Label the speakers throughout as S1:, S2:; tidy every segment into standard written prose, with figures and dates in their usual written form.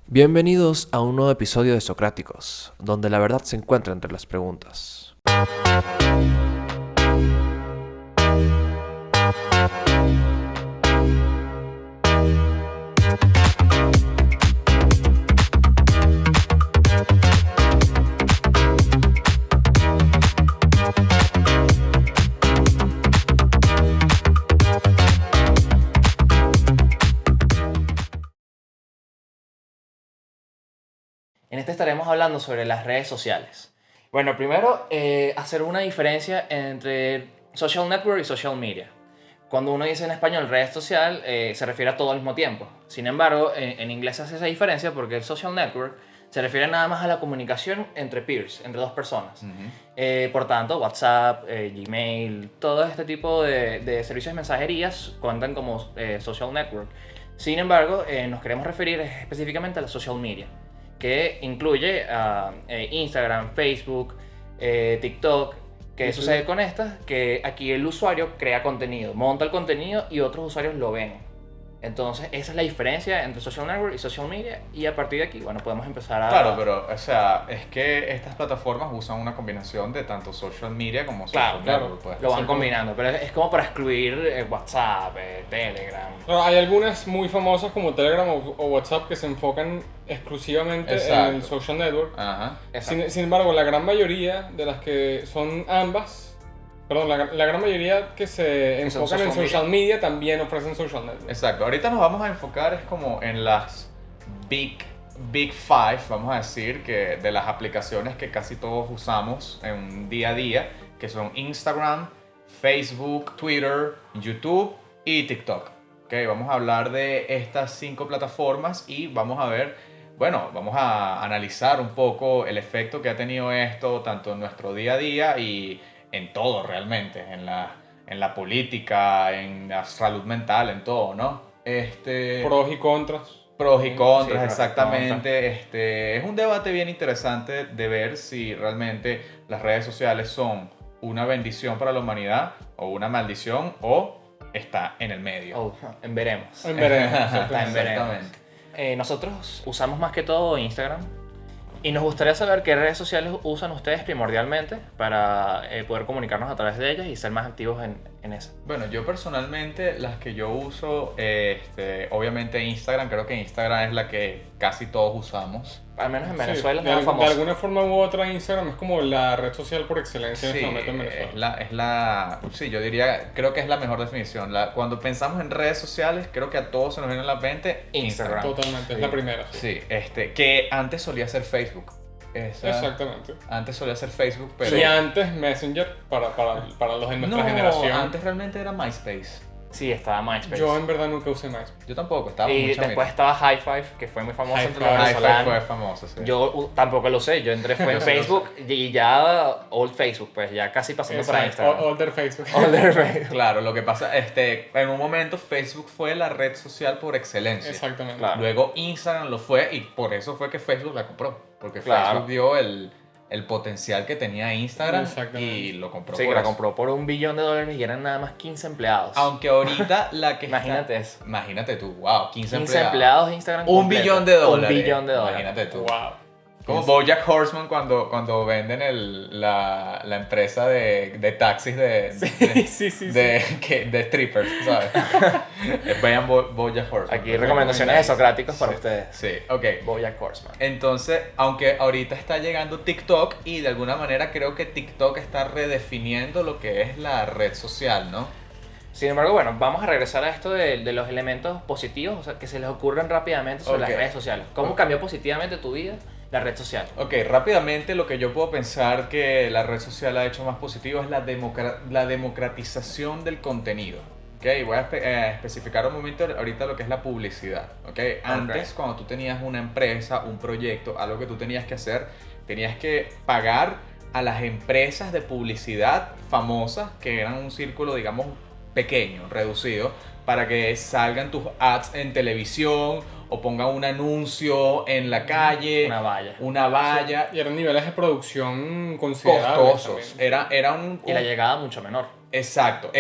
S1: Bienvenidos a un nuevo episodio de Socráticos, donde la verdad se encuentra entre las preguntas.
S2: En este estaremos hablando sobre las redes sociales. Bueno, primero, hacer una diferencia entre social network y social media. Cuando uno dice en español red social, se refiere a todo al mismo tiempo. Sin embargo, en inglés se hace esa diferencia porque el social network se refiere nada más a la comunicación entre peers, entre dos personas. Por tanto, WhatsApp, Gmail, todo este tipo de servicios de mensajerías cuentan como social network. Sin embargo, nos queremos referir específicamente a la social media, que incluye Instagram, Facebook, TikTok. ¿Qué sucede con estas? Que aquí el usuario crea contenido, monta el contenido y otros usuarios lo ven. Entonces, esa es la diferencia entre social network y social media. Y a partir de aquí, bueno, podemos empezar a...
S3: Claro, pero, o sea, es que estas plataformas usan una combinación de tanto social media como social network, pues.
S2: lo van combinando. Pero es como para excluir WhatsApp, Telegram.
S4: Bueno, hay algunas muy famosas como Telegram o WhatsApp que se enfocan exclusivamente en el social network.
S3: Ajá.
S4: Sin embargo, la gran mayoría de las que son ambas, perdón, la gran mayoría que se enfocan en social media también ofrecen social network.
S3: Exacto. Ahorita nos vamos a enfocar es como en las Big Five, vamos a decir, que de las aplicaciones que casi todos usamos en un día a día, que son Instagram, Facebook, Twitter, YouTube y TikTok. Okay, vamos a hablar de estas 5 plataformas y vamos a ver, bueno, vamos a analizar un poco el efecto que ha tenido esto tanto en nuestro día a día y en todo realmente, en la política, en la salud mental, en todo, ¿no?
S4: Pros y contras.
S3: Pros y contras,
S2: Sí,
S3: exactamente. Es un debate bien interesante de ver si realmente las redes sociales son una bendición para la humanidad o una maldición o está en el medio.
S2: Oh, en veremos.
S4: En veremos.
S2: Está en veremos.
S3: Exactamente.
S2: Nosotros usamos más que todo Instagram. Y nos gustaría saber qué redes sociales usan ustedes primordialmente para poder comunicarnos a través de ellas y ser más activos en esas.
S3: Bueno, yo personalmente las que yo uso, obviamente Instagram, creo que Instagram es la que casi todos usamos.
S2: Al menos en
S4: Sí,
S2: Venezuela es
S4: de,
S2: más famosa.
S4: de alguna forma u otra, Instagram es como la red social por excelencia en
S3: Sí,
S4: este momento en Venezuela.
S3: sí, yo diría, creo que es la mejor definición. Cuando pensamos en redes sociales, creo que a todos se nos viene a la mente Instagram.
S4: Totalmente, es la primera. Sí.
S3: Sí, que antes solía ser Facebook.
S4: Exactamente.
S3: Antes solía ser Facebook, pero...
S4: Y antes Messenger para los de nuestra generación.
S3: antes realmente era MySpace.
S2: Sí, estaba MySpace.
S4: Yo en verdad nunca usé MySpace.
S3: Yo tampoco, estaba
S2: Y
S3: muy chamito.
S2: después estaba High Five, que fue muy famoso entre los
S4: Hi-Fi
S3: Hi-Fi
S2: venezolanos.
S3: fue famoso, sí.
S2: Yo tampoco lo sé, yo entré fue en
S3: Yo sí lo
S2: Facebook y ya old Facebook, pues ya casi pasando para Instagram.
S4: Older Facebook.
S2: Older Facebook.
S3: Claro, lo que pasa, en un momento Facebook fue la red social por excelencia.
S4: Exactamente.
S2: Claro.
S3: Luego Instagram lo fue y por eso fue que Facebook la compró. Porque
S2: Claro.
S3: Facebook vio el potencial que tenía Instagram
S4: Exactamente.
S3: y lo compró
S2: Sí,
S3: por
S2: que la
S3: eso.
S2: compró por $1 billón y eran nada más 15 empleados.
S3: Aunque ahorita la que
S2: Imagínate
S3: está...
S2: eso.
S3: Imagínate tú, wow, 15
S2: 15 empleados de Instagram.
S3: $1
S2: completo.
S3: billón de dólares.
S2: $1 billón.
S3: Imagínate tú.
S4: Wow.
S3: Como BoJack Horseman cuando venden la empresa de taxis de strippers, ¿sabes? Vean BoJack Horseman.
S2: Aquí recomendaciones de Socráticos para ustedes.
S3: Sí, ok.
S2: BoJack Horseman.
S3: Entonces, aunque ahorita está llegando TikTok y de alguna manera creo que TikTok está redefiniendo lo que es la red social, ¿no?
S2: Sin embargo, bueno, vamos a regresar a esto de los elementos positivos, o sea, que se les ocurren rápidamente sobre
S3: Ok.
S2: las redes sociales. ¿Cómo cambió positivamente tu vida la red social?
S3: Ok, rápidamente lo que yo puedo pensar que la red social ha hecho más positivo es la democratización del contenido. Ok, voy a especificar un momento ahorita lo que es la publicidad. Ok, antes cuando tú tenías una empresa, un proyecto, algo que tú tenías que hacer, tenías que pagar a las empresas de publicidad famosas, que eran un círculo, digamos, pequeño, reducido, para que salgan tus ads en televisión o pongan un anuncio en la calle,
S2: Una valla.
S4: Y eran niveles de producción considerables.
S3: costosos.
S4: también.
S3: Era un...
S2: Y la llegada mucho menor.
S3: Exacto.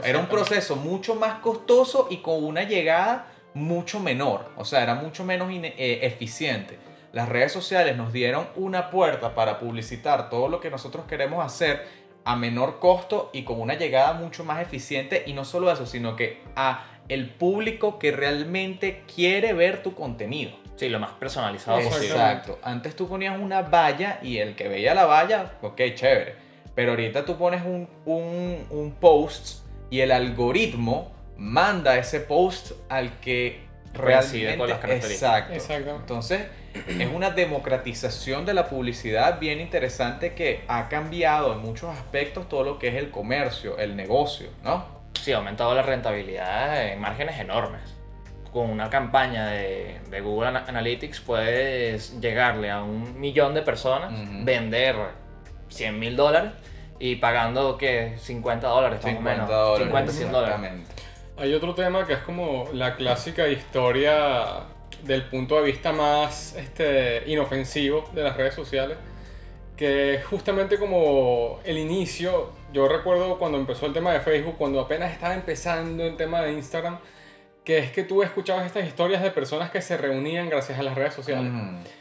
S3: Era un proceso mucho más costoso y con una llegada mucho menor, o sea, era mucho menos eficiente. Las redes sociales nos dieron una puerta para publicitar todo lo que nosotros queremos hacer a menor costo y con una llegada mucho más eficiente, y no solo eso, sino que a el público que realmente quiere ver tu contenido.
S2: Sí, lo más personalizado posible.
S3: Exacto. Antes tú ponías una valla y el que veía la valla, ok, chévere. Pero ahorita tú pones un post y el algoritmo manda ese post al que
S2: Coincide con las
S3: realmente...
S2: características.
S3: Exacto. Entonces, es una democratización de la publicidad bien interesante que ha cambiado en muchos aspectos todo lo que es el comercio, el negocio, ¿no?
S2: Sí, ha aumentado la rentabilidad en márgenes enormes. Con una campaña de Google Analytics puedes llegarle a 1 millón de personas, vender $100,000 y pagando, ¿qué? $50 más o menos. $50, $100.
S3: Exactamente.
S4: Hay otro tema que es como la clásica historia del punto de vista más inofensivo de las redes sociales, que es justamente como el inicio. Yo recuerdo cuando empezó el tema de Facebook, cuando apenas estaba empezando el tema de Instagram, que es que tú escuchabas estas historias de personas que se reunían gracias a las redes sociales.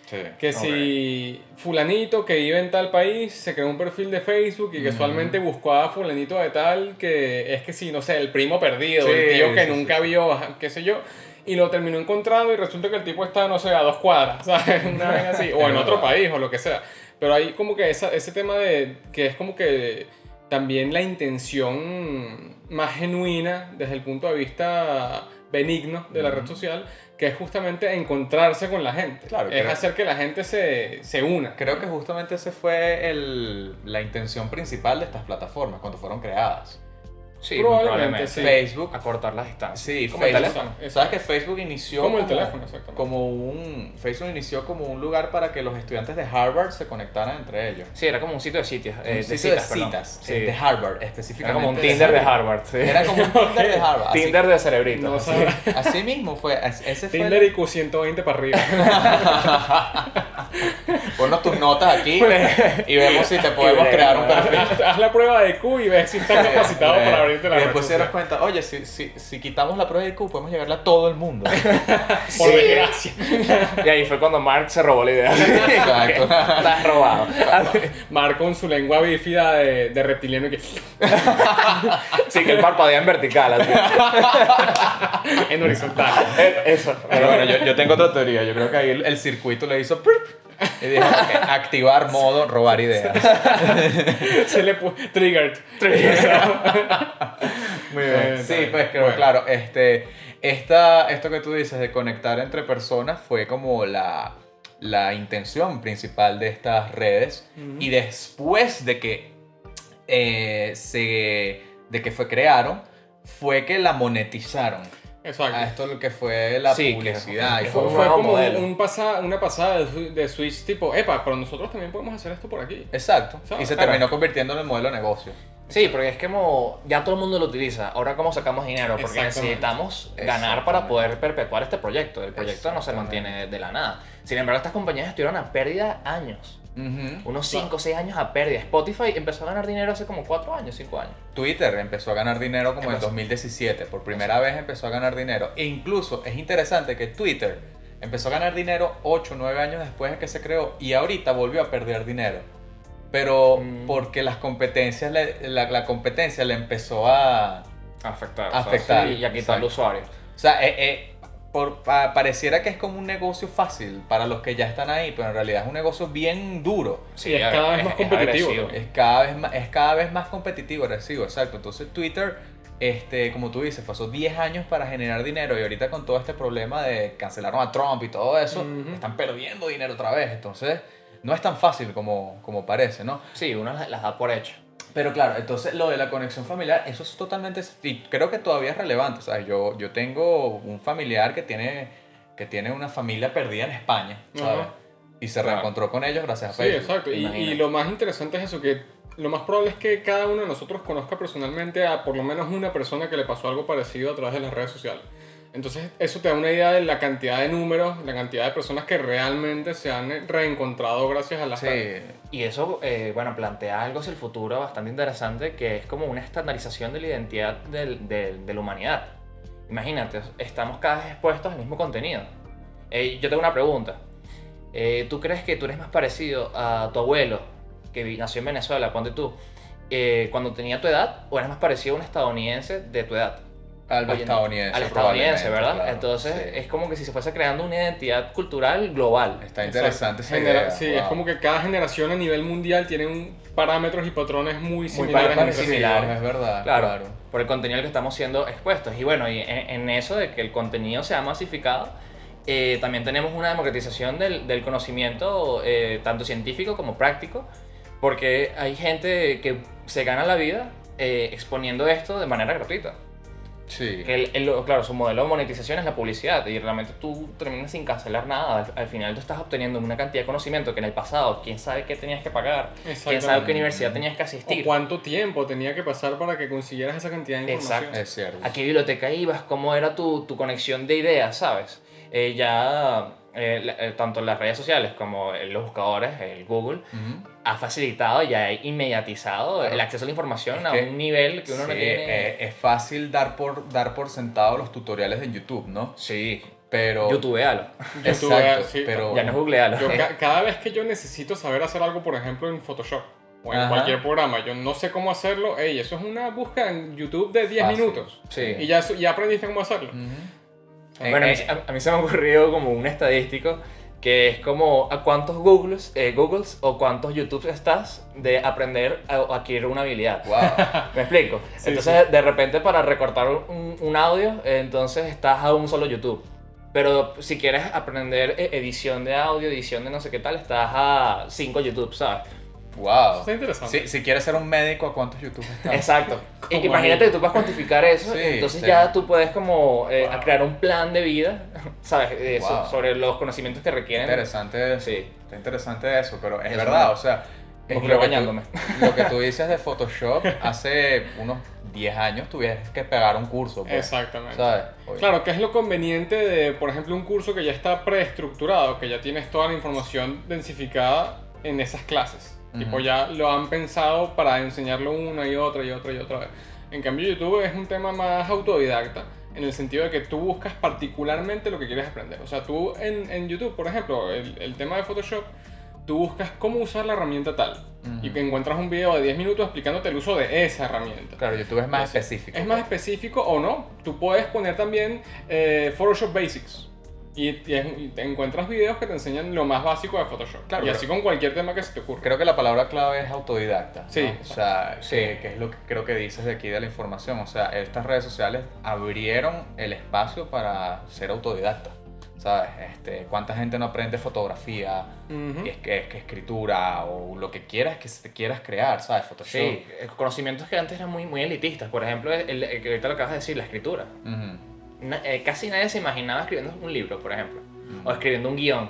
S3: Sí.
S4: Que si fulanito que vive en tal país se creó un perfil de Facebook y casualmente buscó a fulanito de tal, que es que si, no sé, el primo perdido,
S3: Sí,
S4: el tío que
S3: sí,
S4: nunca
S3: sí.
S4: vio, qué sé yo, y lo terminó encontrando y resulta que el tipo está, no sé, a 2 cuadras, ¿sabes? Una vez así, o en otro país o lo que sea. Pero hay como que ese tema de que es como que también la intención más genuina desde el punto de vista benigno de la red social, que es justamente encontrarse con la gente.
S3: Claro,
S4: es
S3: creo-
S4: hacer que la gente se una.
S3: Creo que justamente ese fue la intención principal de estas plataformas cuando fueron creadas.
S2: Sí,
S4: Probablemente, sí.
S3: Facebook.
S2: Acortar las distancias.
S3: Sí,
S2: Como el
S3: Facebook.
S2: teléfono.
S3: ¿Sabes que Facebook inició
S4: Como el teléfono, exactamente.
S3: Facebook inició como un lugar para que los estudiantes de Harvard se conectaran entre ellos?
S2: Sí, era como un sitio de sitios.
S3: Un
S2: De
S3: sitio
S2: citas, perdón. Sí.
S3: de Harvard
S2: Era
S3: específicamente.
S2: como un Tinder de Harvard. Sí.
S3: Era como un Tinder de Harvard. Así-
S2: Tinder de cerebrito.
S4: No
S2: así.
S4: sabes.
S3: Así mismo fue. Ese fue
S4: Tinder y Q120 para arriba.
S3: Ponnos tus notas aquí y vemos si te podemos
S2: Y
S3: crear un
S2: breve.
S3: perfil.
S4: Haz la prueba de Q y ves si estás capacitado para abrirte la
S3: Y
S4: red
S3: después se
S4: social.
S3: das cuenta, oye, si quitamos la prueba de IQ, podemos llegarle a todo el mundo.
S4: Por desgracia.
S2: Y ahí fue cuando Mark se robó la idea.
S3: Exacto.
S2: Estás robado.
S4: Mar con su lengua bífida de reptiliano que
S2: Sí, que el parpadea en vertical. Así.
S4: en horizontal.
S2: Eso.
S3: Pero bueno, yo tengo otra teoría. Yo creo que ahí el circuito le hizo ¡prip! Y dijo, ok, activar modo robar ideas.
S4: Se le puso triggered.
S3: Muy bien. Sí, pues creo,
S4: Bueno.
S3: claro, esto que tú dices de conectar entre personas fue como la intención principal de estas redes. Y después de que fue crearon, fue que la monetizaron.
S4: Exacto.
S3: A esto lo que fue la
S2: Sí,
S3: publicidad.
S2: que
S3: y
S2: fue
S3: fue-
S2: un
S4: Fue
S2: nuevo
S4: como
S2: modelo.
S4: una pasada de Switch tipo, epa, pero nosotros también podemos hacer esto por aquí.
S3: Exacto.
S4: ¿Sabes?
S3: Y se
S2: Claro.
S3: terminó convirtiendo en el modelo de negocio.
S2: Sí, porque es como ya todo el mundo lo utiliza. Ahora, ¿cómo sacamos dinero? Porque
S4: Exactamente.
S2: necesitamos ganar para poder perpetuar este proyecto. El proyecto no se mantiene de la nada. Sin embargo, estas compañías estuvieron a pérdida años. Unos 5 o 6 años a pérdida. Spotify empezó a ganar dinero hace como 4 años, 5 años.
S3: Twitter empezó a ganar dinero como en
S2: Empezó.
S3: 2017. Por primera vez empezó a ganar dinero. E incluso es interesante que Twitter empezó a ganar dinero 8 o 9 años después de que se creó y ahorita volvió a perder dinero. Pero porque las competencias, la competencia le empezó a...
S2: Afectar.
S3: Afectar,
S2: Y a quitar al
S3: exacto.
S2: usuario.
S3: O sea, pareciera que es como un negocio fácil para los que ya están ahí, pero en realidad es un negocio bien duro.
S4: Sí, es cada vez más competitivo.
S2: agresivo.
S3: Es cada vez más competitivo, agresivo, exacto. Entonces Twitter, como tú dices, pasó 10 años para generar dinero y ahorita con todo este problema de cancelaron a Trump y todo eso, están perdiendo dinero otra vez. Entonces no es tan fácil como parece, ¿no?
S2: Sí, uno las da por hecho.
S3: Pero claro, entonces lo de la conexión familiar, eso es totalmente, y creo que todavía es relevante, ¿sabes? Yo tengo un familiar que tiene una familia perdida en España, ¿sabes?
S4: Ajá.
S3: Y se reencontró con ellos gracias a
S4: Sí,
S3: Facebook.
S4: exacto. Y
S2: Imagínate.
S4: lo más interesante es eso, que lo más probable es que cada uno de nosotros conozca personalmente a por lo menos una persona que le pasó algo parecido a través de las redes sociales. Entonces eso te da una idea de la cantidad de números, la cantidad de personas que realmente se han reencontrado gracias a las redes.
S3: Sí,
S2: Y eso, bueno, plantea algo hacia el futuro bastante interesante, que es como una estandarización de la identidad de la humanidad. Imagínate, estamos cada vez expuestos al mismo contenido. Yo tengo una pregunta. ¿Tú crees que tú eres más parecido a tu abuelo, que nació en Venezuela, ponte tú, cuando tenía tu edad, o eres más parecido a un estadounidense de tu edad?
S3: Al
S2: Oye,
S3: estadounidense.
S2: al estadounidense,
S3: probablemente,
S2: ¿verdad?
S3: claro,
S2: Entonces
S3: sí.
S2: es como que si se fuese creando una identidad cultural global.
S3: Está interesante esa
S4: Genera-
S3: idea.
S4: Sí,
S3: wow.
S4: es como que cada generación a nivel mundial tiene parámetros y patrones muy similares.
S2: patrones
S4: entre sí.
S2: similares.
S3: Es verdad,
S2: Claro,
S3: claro.
S2: por el contenido al que estamos siendo expuestos. Y bueno, y en eso de que el contenido sea masificado, también tenemos una democratización del conocimiento, tanto científico como práctico, porque hay gente que se gana la vida exponiendo esto de manera gratuita.
S3: Sí.
S2: Que claro, su modelo de monetización es la publicidad y realmente tú terminas sin cancelar nada. Al final tú estás obteniendo una cantidad de conocimiento que en el pasado, quién sabe qué tenías que pagar, quién sabe
S4: Exactamente.
S2: a qué universidad tenías que
S4: O
S2: asistir.
S4: cuánto tiempo tenía que pasar para que consiguieras esa cantidad de información.
S2: Exacto.
S3: Es cierto.
S2: ¿A qué biblioteca ibas? ¿Cómo era tu conexión de ideas, sabes? Tanto las redes sociales como los buscadores, el Google,
S3: Ujú.
S2: ha facilitado y ha inmediatizado
S3: Claro.
S2: el acceso a la información
S3: Es
S2: a
S3: que
S2: un nivel que uno no
S3: Sí,
S2: tiene.
S3: es fácil dar por sentado los tutoriales de YouTube, ¿no?
S2: Sí,
S3: Pero...
S2: youtubealo.
S3: Exacto,
S4: sí,
S3: pero...
S2: Ya no es googlealo.
S4: Yo cada vez que yo necesito saber hacer algo, por ejemplo, en Photoshop o en
S3: Ajá.
S4: cualquier programa, yo no sé cómo hacerlo, ey, eso es una búsqueda en YouTube de 10
S3: Fácil.
S4: minutos.
S2: Sí.
S4: Y ya aprendiste cómo hacerlo.
S3: Ujú.
S2: Bueno, a mí se me ha ocurrido como un estadístico que es como a cuántos Googles o cuántos YouTube estás de aprender o adquirir una habilidad.
S3: Wow.
S2: ¿Me explico?
S4: Sí,
S2: Entonces, de repente para recortar un audio, entonces estás a un solo YouTube. Pero si quieres aprender edición de audio, edición de no sé qué tal, estás a 5 YouTube, ¿sabes?
S3: Wow.
S4: Está interesante.
S3: Si quieres ser un médico, ¿a cuántos YouTube estás?
S2: Exacto.
S4: Como
S2: Imagínate
S4: ahí.
S2: que tú puedes cuantificar eso,
S3: Sí,
S2: entonces
S3: sí.
S2: ya tú puedes como
S4: Wow.
S2: a crear un plan de vida, ¿sabes?
S3: Wow.
S2: Sobre los conocimientos que requieren.
S3: Interesante eso.
S2: Sí.
S3: Está interesante eso, pero es
S2: Eso
S3: verdad,
S2: no.
S3: o sea...
S2: Como
S3: lo que
S2: bañándome.
S3: lo que tú dices de Photoshop, hace unos 10 años tuvieras que pegar un curso, pues,
S4: Exactamente.
S3: ¿sabes?
S4: Claro, que es lo conveniente de, por ejemplo, un curso que ya está preestructurado, que ya tienes toda la información densificada en esas clases. Tipo,
S3: Ujú.
S4: ya lo han pensado para enseñarlo una y otra y otra y otra vez. En cambio, YouTube es un tema más autodidacta, en el sentido de que tú buscas particularmente lo que quieres aprender. O sea, tú en YouTube, por ejemplo, el tema de Photoshop, tú buscas cómo usar la herramienta tal.
S3: Ujú.
S4: Y que encuentras un video de 10 minutos explicándote el uso de esa herramienta.
S3: Claro, YouTube es más
S4: Sí.
S3: específico.
S4: Es más
S3: pues.
S4: específico o no. Tú puedes poner también Photoshop Basics. Y te encuentras videos que te enseñan lo más básico de Photoshop.
S3: Claro,
S4: y
S3: pero-
S4: así con cualquier tema que se te ocurra.
S3: Creo que la palabra clave es autodidacta. ¿no?
S4: Sí.
S3: O sea,
S2: Sí.
S3: que es lo que creo que dices de aquí de la información. O sea, estas redes sociales abrieron el espacio para ser autodidacta. ¿Sabes? ¿Cuánta gente no aprende fotografía,
S4: Ujú.
S3: es que escritura o lo que quieras quieras crear, ¿sabes? Photoshop.
S2: Sí, conocimientos que antes eran muy elitistas. Por ejemplo, el que ahorita lo acabas de decir, la escritura.
S3: Ujú.
S2: Casi nadie se imaginaba escribiendo un libro, por ejemplo, o escribiendo un guión.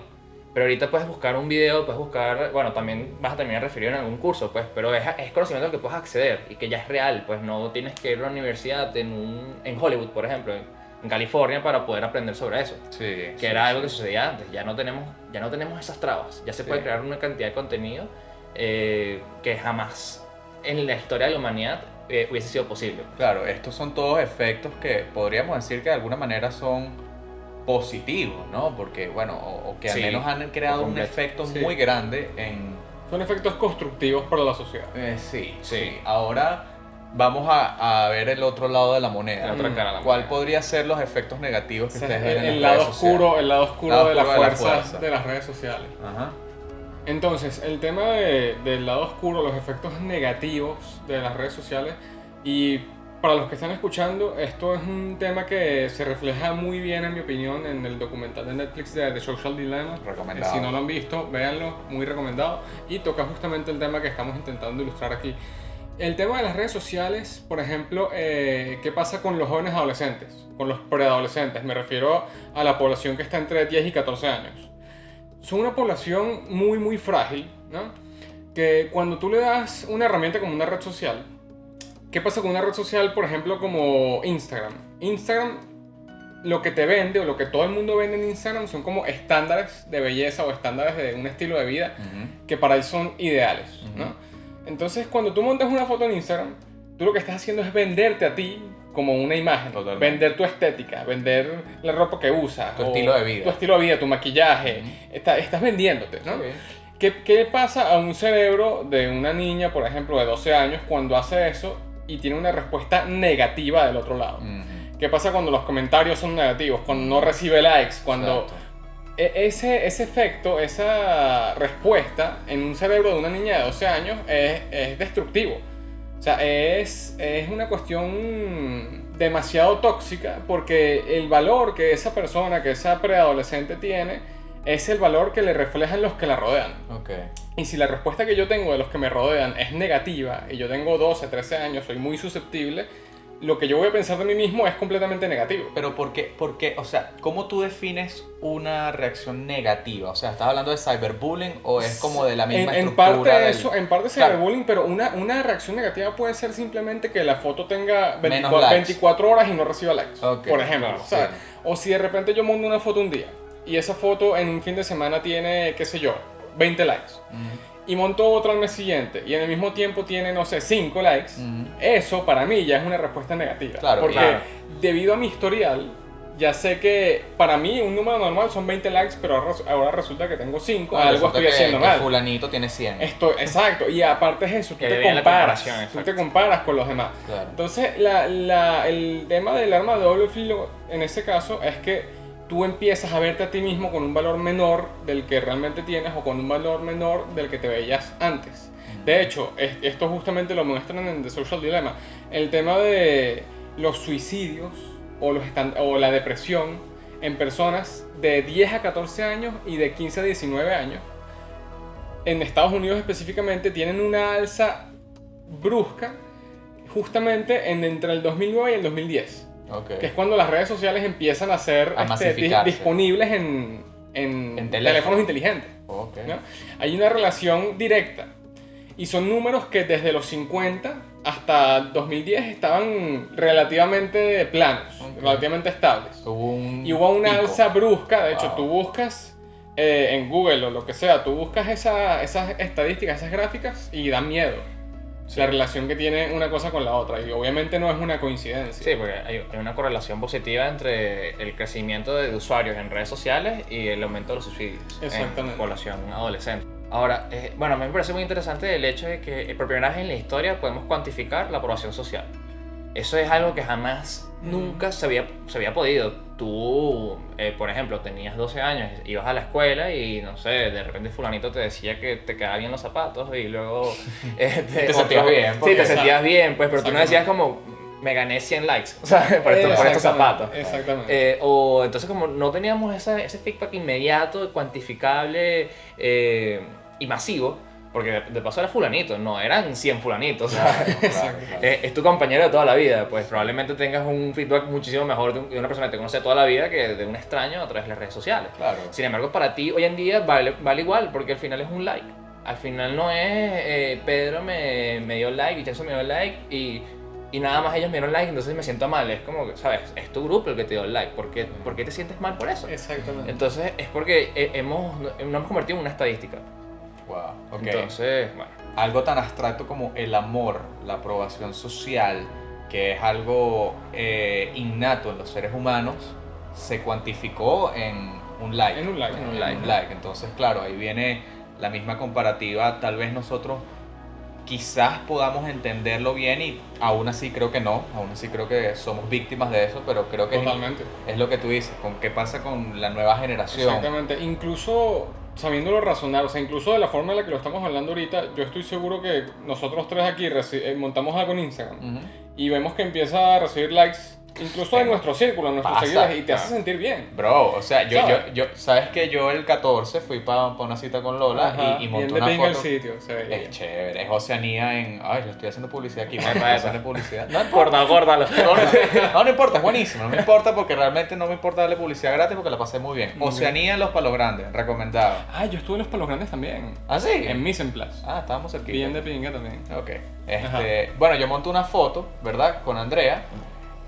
S2: Pero ahorita puedes buscar un video, puedes buscar, bueno, también vas a terminar referido en algún curso, pues, pero es conocimiento al que puedes acceder y que ya es real, pues no tienes que ir a una universidad en Hollywood, por ejemplo, en California, para poder aprender sobre eso.
S3: Sí.
S2: Que era algo que sucedía antes, ya no tenemos esas trabas, ya se puede
S3: Sí.
S2: crear una cantidad de contenido que jamás en la historia de la humanidad hubiese sido posible.
S3: Claro, estos son todos efectos que podríamos decir que de alguna manera son positivos, ¿no? Porque, bueno, o que al
S2: Sí,
S3: menos han creado
S2: por
S3: un
S2: completo.
S3: efecto
S4: Sí.
S3: muy grande en...
S4: Son efectos constructivos para la sociedad.
S3: Sí,
S2: Sí.
S3: sí. Ahora vamos a ver el otro lado de la moneda.
S2: La otra cara de la
S3: ¿Cuál
S2: moneda.
S3: podría ser los efectos negativos que
S4: O sea,
S3: ustedes ven en
S4: el
S3: las
S4: lado
S3: redes sociales?
S4: oscuro, el lado oscuro
S3: Lado
S4: de la
S3: oscuro de la
S4: fuerza
S3: fuerza.
S4: de las redes sociales.
S3: Ajá.
S4: Entonces, el tema del lado oscuro, los efectos negativos de las redes sociales, y para los que están escuchando, esto es un tema que se refleja muy bien, en mi opinión, en el documental de Netflix de The Social Dilemma.
S3: Recomendado.
S4: Si no lo han visto, véanlo, muy recomendado. Y toca justamente el tema que estamos intentando ilustrar aquí. El tema de las redes sociales, por ejemplo, ¿qué pasa con los jóvenes adolescentes? Con los preadolescentes, me refiero a la población que está entre 10 y 14 años. Son una población muy frágil, ¿no? Que cuando tú le das una herramienta como una red social, ¿qué pasa con una red social, por ejemplo, como Instagram? Instagram, lo que te vende o lo que todo el mundo vende en Instagram son como estándares de belleza o estándares de un estilo de vida
S3: Ujú.
S4: que para él son ideales, ¿no? Entonces, cuando tú montas una foto en Instagram, tú lo que estás haciendo es venderte a ti como una imagen,
S3: Totalmente.
S4: vender tu estética, vender la ropa que usas,
S3: Tu
S4: o
S3: estilo de vida.
S4: tu estilo de vida, tu maquillaje, estás vendiéndote, ¿no?
S3: Sí.
S4: ¿Qué pasa a un cerebro de una niña, por ejemplo, de 12 años cuando hace eso y tiene una respuesta negativa del otro lado?
S3: Ujú.
S4: ¿Qué pasa cuando los comentarios son negativos, cuando no recibe likes, cuando...
S3: Exacto.
S4: Ese efecto, esa respuesta en un cerebro de una niña de 12 años es destructivo. O sea, es una cuestión demasiado tóxica porque el valor que esa persona, que esa preadolescente tiene, es el valor que le reflejan los que la rodean.
S3: Ok.
S4: Y si la respuesta que yo tengo de los que me rodean es negativa y yo tengo 12, 13 años, soy muy susceptible, lo que yo voy a pensar de mí mismo es completamente negativo.
S3: Pero ¿por qué? O sea, ¿cómo tú defines una reacción negativa? O sea, ¿estás hablando de cyberbullying o es como de la misma
S4: En
S3: estructura
S4: parte
S3: del-
S4: eso, en parte
S3: Claro.
S4: cyberbullying, pero una reacción negativa puede ser simplemente que la foto tenga
S3: Menos
S4: 24,
S3: likes.
S4: 24 horas y no reciba likes,
S3: Ok,
S4: por ejemplo.
S3: claro,
S4: O sea,
S3: sí.
S4: o si de repente yo monto una foto un día y esa foto en un fin de semana tiene, qué sé yo, 20 likes.
S3: Ujú.
S4: Y monto otra al mes siguiente y en el mismo tiempo tiene, no sé, 5 likes,
S3: Ujú.
S4: eso para mí ya es una respuesta negativa.
S3: Claro,
S4: porque
S3: claro.
S4: debido a mi historial, ya sé que para mí un número normal son 20 likes, pero ahora resulta que tengo 5,
S3: Bueno,
S4: algo
S3: resulta
S4: estoy haciendo
S3: que
S4: mal.
S3: fulanito tiene 100.
S4: Exacto, y aparte es eso, tú
S2: Que
S4: te
S2: viene la
S4: comparas,
S2: comparación,
S4: tú
S2: exacto.
S4: te comparas con los demás.
S3: Claro.
S4: Entonces, el tema del arma de doble filo en ese caso es que tú empiezas a verte a ti mismo con un valor menor del que realmente tienes o con un valor menor del que te veías antes. De hecho, esto justamente lo muestran en The Social Dilemma. El tema de los suicidios o la depresión en personas de 10 a 14 años y de 15 a 19 años. En Estados Unidos específicamente tienen una alza brusca justamente entre el 2009 y el 2010.
S3: Ok.
S4: Que es cuando las redes sociales empiezan a ser
S3: A masificarse.
S4: disponibles en teléfonos
S3: teléfono.
S4: inteligentes.
S3: Ok.
S4: ¿no? Hay una relación directa. Y son números que desde los 50 hasta 2010 estaban relativamente planos,
S3: Ok.
S4: relativamente estables.
S3: Hubo un
S4: Y hubo una
S3: pico.
S4: alza brusca. De hecho,
S3: Wow.
S4: tú buscas en Google o lo que sea, tú buscas esas estadísticas, esas gráficas y dan miedo. La relación que tiene una cosa con la otra. Y obviamente no es una coincidencia.
S2: Sí, porque hay una correlación positiva entre el crecimiento de usuarios en redes sociales y el aumento de los suicidios
S4: Exactamente.
S2: en población adolescente. Ahora, bueno, a mí me parece muy interesante el hecho de que por primera vez en la historia podemos cuantificar la aprobación social. Eso es algo que jamás, nunca se había podido. Tú, por ejemplo, tenías 12 años, ibas a la escuela y, no sé, de repente fulanito te decía que te quedaban bien los zapatos y luego...
S3: Te sentías bien,
S2: Sí,
S3: porque-
S2: te sentías bien, pues, pero tú no
S4: Exactamente.
S2: decías como, me gané 100 likes, o sea, por estos zapatos.
S4: Exactamente.
S2: O entonces como no teníamos ese feedback inmediato, cuantificable y masivo, porque de paso era fulanito, no eran 100 fulanitos. O sea,
S3: Claro.
S2: es tu compañero de toda la vida, pues probablemente tengas un feedback muchísimo mejor de una persona que te conoce de toda la vida que de un extraño a través de las redes sociales.
S3: Claro.
S2: Sin embargo, para ti hoy en día vale igual, porque al final es un like. Al final no es Pedro me dio like, Vincenzo me dio like y nada más ellos me dieron like, entonces me siento mal. Es como que, ¿sabes? Es tu grupo el que te dio like. ¿Por qué te sientes mal por eso?
S4: Exactamente.
S2: Entonces es porque nos hemos convertido en una estadística.
S3: Wow. Ok.
S2: Entonces, bueno.
S3: Algo tan abstracto como el amor, la aprobación social, que es algo innato en los seres humanos, se cuantificó en un like.
S4: En un like.
S2: En un
S3: En
S2: like.
S3: un like. Entonces, claro, ahí viene la misma comparativa. Tal vez nosotros quizás podamos entenderlo bien y aún así creo que no. Aún así creo que somos víctimas de eso, pero creo que
S4: Totalmente.
S3: es lo que tú dices. ¿Con qué pasa con la nueva generación?
S4: Exactamente. Incluso sabiéndolo razonar, o sea, incluso de la forma en la que lo estamos hablando ahorita, yo estoy seguro que nosotros tres aquí montamos algo en Instagram
S3: Ujú.
S4: y vemos que empieza a recibir likes, incluso en nuestro círculo, en nuestros
S3: Pasa,
S4: seguidores, y te hace
S3: claro.
S4: sentir bien.
S3: Bro, o sea,
S4: ¿Sabes?
S3: sabes que yo el 14 fui para una cita con Lola
S4: Ajá,
S3: y
S4: bien
S3: monté
S4: de
S3: una
S4: pinga el
S3: foto.
S4: sitio, se veía.
S3: Es chévere, es Oceanía en... Ay, le estoy haciendo publicidad aquí,
S2: Epa,
S3: me
S2: epa.
S3: haciendo publicidad. No importa,
S2: Córtalo.
S3: no importa, es buenísimo, no me importa porque realmente no me importa darle publicidad gratis porque la pasé muy bien. Oceanía en Los Palos Grandes, recomendado.
S4: Ah, yo estuve en los Palos Grandes también.
S3: ¿Ah, sí?
S4: En Mise en Place.
S3: Ah, estábamos aquí.
S4: Bien de pinga también.
S3: Ok. Bueno, yo monté una foto, ¿verdad? Con Andrea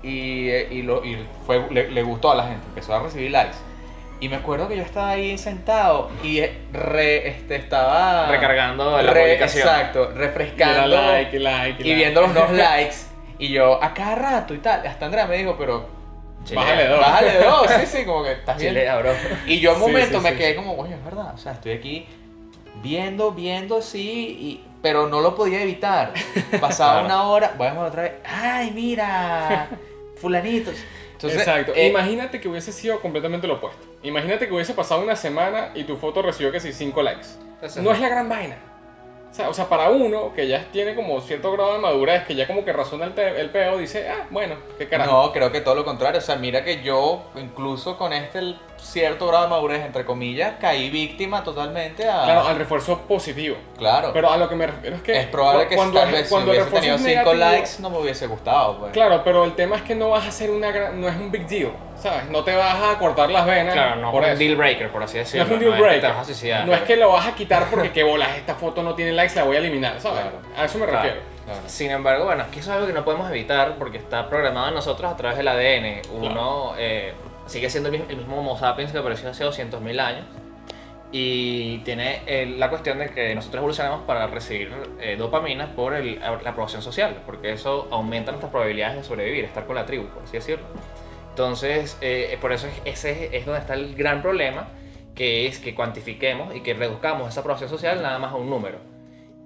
S3: y le gustó a la gente, empezó a recibir likes. Y me acuerdo que yo estaba ahí sentado y estaba...
S2: Recargando la publicación.
S3: Exacto,
S4: Y
S3: refrescando
S4: era like.
S3: y viendo los nuevos likes. Y yo a cada rato y tal. Hasta Andrea me dijo, pero
S4: Bájale dos.
S3: bájale dos. Sí, como que estás bien.
S2: Chilea, bro.
S3: Y yo un
S4: Sí,
S3: momento
S4: sí,
S3: me
S4: sí.
S3: quedé como, oye, es verdad. O sea, estoy aquí viendo así, pero no lo podía evitar. Pasaba
S2: Claro.
S3: una hora, vamos otra vez. ¡Ay, mira! Fulanitos. Entonces,
S4: Exacto. Imagínate que hubiese sido completamente lo opuesto. Imagínate que hubiese pasado una semana y tu foto recibió que sí 5 likes.
S2: Eso
S4: No es la gran vaina. O sea, para uno que ya tiene como cierto grado de madurez, que ya como que razona el peo, dice, bueno, qué carajo.
S3: no, creo que todo lo contrario. O sea, mira que yo, incluso con el cierto grado de madurez, entre comillas, caí víctima totalmente a...
S4: Claro, al refuerzo positivo.
S3: Claro.
S4: Pero a lo que me refiero es que
S3: es probable que
S4: cuando,
S3: tal vez si
S4: cuando el
S3: hubiese
S4: refuerzo
S3: tenido
S4: es
S3: 5
S4: negativo-
S3: likes no me hubiese gustado. Pues.
S4: Claro, pero el tema es que no vas a hacer no es un big deal, ¿sabes? No te vas a cortar las venas
S2: Claro, no
S4: por
S2: es
S4: eso.
S2: un deal breaker, por así
S4: No
S2: decirlo.
S4: es un deal
S2: que
S4: breaker.
S2: te vas a suicidar.
S4: No es que lo vas a quitar porque qué bolas, esta foto no tiene likes, la voy a eliminar, ¿sabes?
S3: Claro.
S4: A eso me
S2: Claro.
S4: refiero.
S3: Claro.
S2: Sin embargo, bueno, aquí eso es algo que no podemos evitar porque está programado en nosotros a través del ADN. Uno sigue siendo el mismo Homo sapiens que apareció hace 200.000 años y tiene la cuestión de que nosotros evolucionamos para recibir dopamina por la aprobación social, porque eso aumenta nuestras probabilidades de sobrevivir, estar con la tribu, por así decirlo. Entonces, por eso ese es donde está el gran problema, que es que cuantifiquemos y que reduzcamos esa aprobación social nada más a un número.